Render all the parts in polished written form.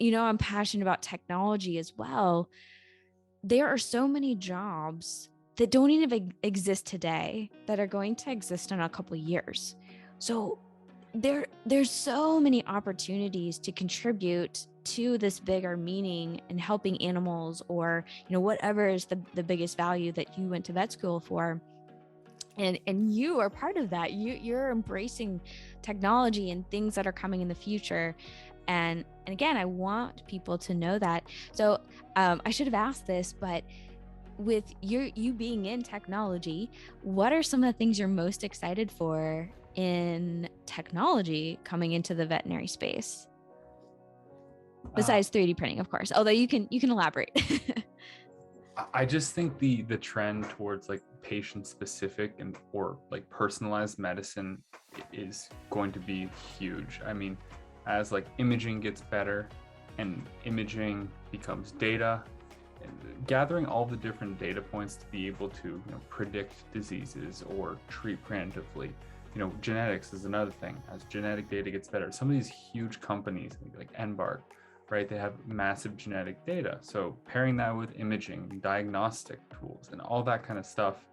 I'm passionate about technology as well. There are so many jobs that don't even exist today that are going to exist in a couple of years. So there's so many opportunities to contribute to this bigger meaning and helping animals, or whatever is the biggest value that you went to vet school for. And you are part of that. You're embracing technology and things that are coming in the future. And again, I want people to know that. So I should have asked this, but with you being in technology, what are some of the things you're most excited for in technology coming into the veterinary space? Uh, Besides 3D printing, of course, although you can elaborate. I just think the trend towards like patient specific and or like personalized medicine is going to be huge. I mean, as like imaging gets better and imaging becomes data, and gathering all the different data points to be able to predict diseases or treat preemptively. Genetics is another thing. As genetic data gets better, some of these huge companies like Embark, right? They have massive genetic data. So pairing that with imaging, diagnostic tools, and all that kind of stuff,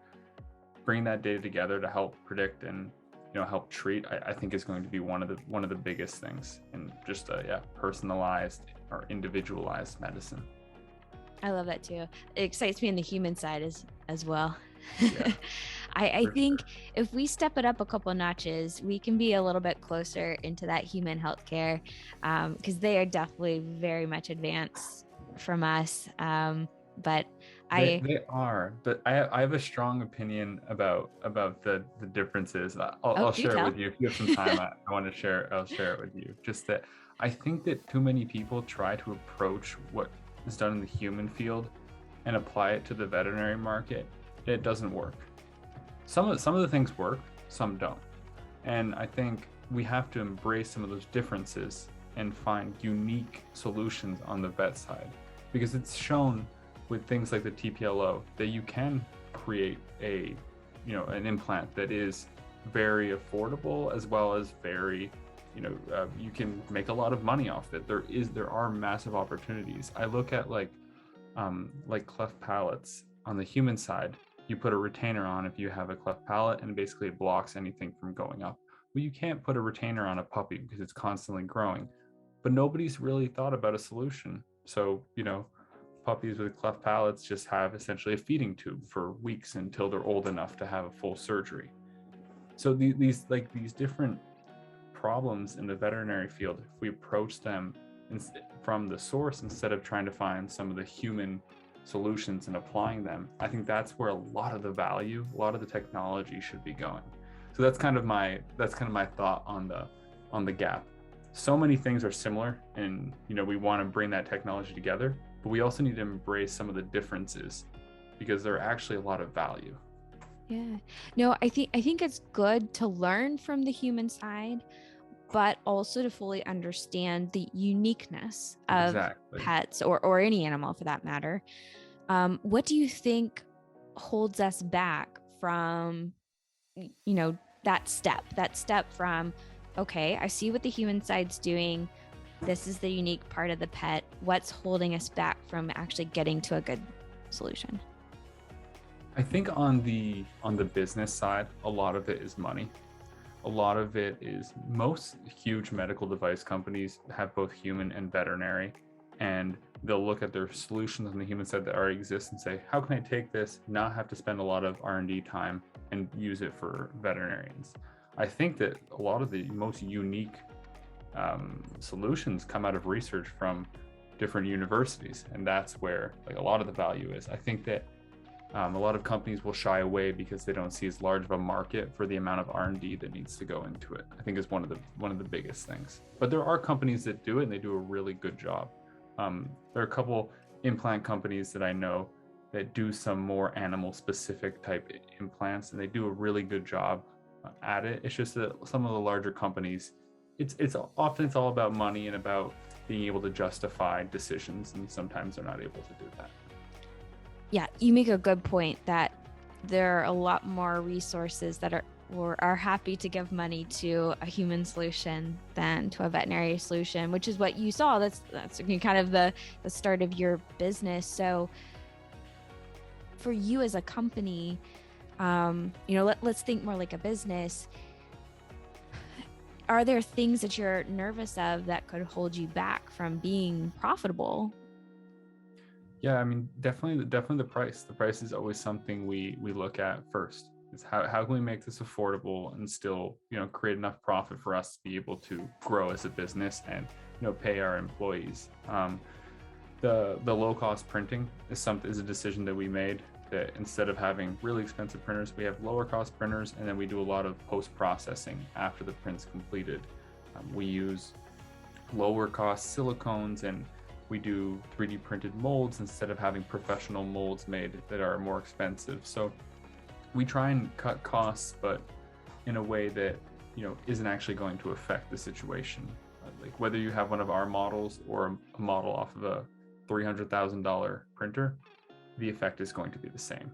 bring that data together to help predict and help treat, I think is going to be one of the biggest things in just personalized or individualized medicine. I love that too. It excites me in the human side as well. Yeah, I for think sure. if we step it up a couple notches, we can be a little bit closer into that human healthcare, because they are definitely very much advanced from us. But They I, they are, but I have a strong opinion about the differences. oh, I'll do share it tell. with you if you have some time. I want to share. I'll share it with you. Just that I think that too many people try to approach what is done in the human field and apply it to the veterinary market. It doesn't work. Some of the things work, some don't. And I think we have to embrace some of those differences and find unique solutions on the vet side, because it's shown with things like the TPLO that you can create an implant that is very affordable as well as very, you can make a lot of money off it. There are massive opportunities. I look at like cleft palates on the human side. You put a retainer on if you have a cleft palate, and basically it blocks anything from going up. Well, you can't put a retainer on a puppy because it's constantly growing. But nobody's really thought about a solution. So, puppies with cleft palates just have essentially a feeding tube for weeks until they're old enough to have a full surgery. So these different problems in the veterinary field, if we approach them from the source instead of trying to find some of the human solutions and applying them, I think that's where a lot of the value, a lot of the technology should be going. So that's kind of my thought on the gap. So many things are similar, and we want to bring that technology together, but we also need to embrace some of the differences because there are actually a lot of value. Yeah. No, I think it's good to learn from the human side, but also to fully understand the uniqueness of Exactly. pets, or any animal for that matter. What do you think holds us back from, that step from, okay, I see what the human side's doing. This is the unique part of the pet. What's holding us back from actually getting to a good solution? I think on the business side, a lot of it is money. A lot of it is most huge medical device companies have both human and veterinary, and they'll look at their solutions on the human side that already exist and say, how can I take this, not have to spend a lot of R&D time and use it for veterinarians? I think that a lot of the most unique solutions come out of research from different universities, and that's where like a lot of the value is. I think that a lot of companies will shy away because they don't see as large of a market for the amount of R&D that needs to go into it. I think is one of the biggest things. But there are companies that do it and they do a really good job. There are a couple implant companies that I know that do some more animal specific type implants, and they do a really good job at it. It's just that some of the larger companies, it's often it's all about money and about being able to justify decisions, and sometimes they're not able to do that. Yeah, you make a good point that there are a lot more resources that are or are happy to give money to a human solution than to a veterinary solution, which is what you saw. That's kind of the start of your business. So for you as a company, let's think more like a business. Are there things that you're nervous of that could hold you back from being profitable? Yeah, I mean, definitely the price. The price is always something we look at first. Is how can we make this affordable and still, create enough profit for us to be able to grow as a business and, pay our employees. The low cost printing is a decision that we made, that instead of having really expensive printers, we have lower cost printers, and then we do a lot of post processing after the print's completed. We use lower cost silicones, and we do 3D printed molds instead of having professional molds made that are more expensive. So we try and cut costs, but in a way that, isn't actually going to affect the situation. Like whether you have one of our models or a model off of a $300,000 printer, the effect is going to be the same.